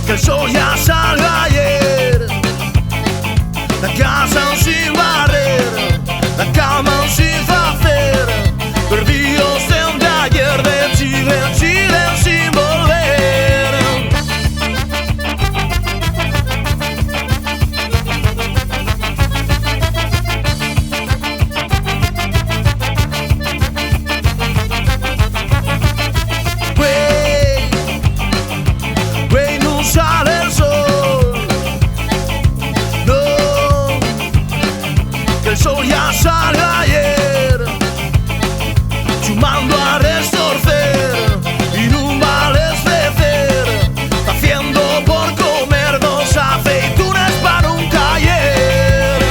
El sol ya salió ayer, la casa sin barrer, la cama sin hacer, perdidos desde ayer de Chile, Chile sin volver. Güey, no sale el sol, no, que el sol ya salió ayer, chumando a restorcer y no vale especer, haciendo por comer dos aceitunas para un cayer.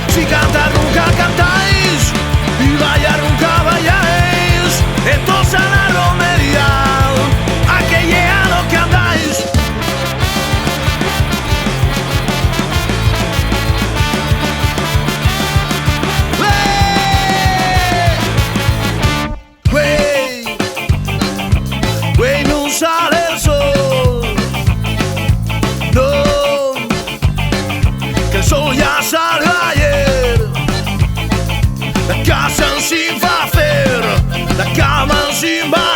Si cantar nunca cantáis y bailar nunca vayáis, entonces a la romería, a que llega lo que andáis. Güey, no sale el sol, no, que el sol ya salió ayer, la casa sin hacer, la cama sin barrer.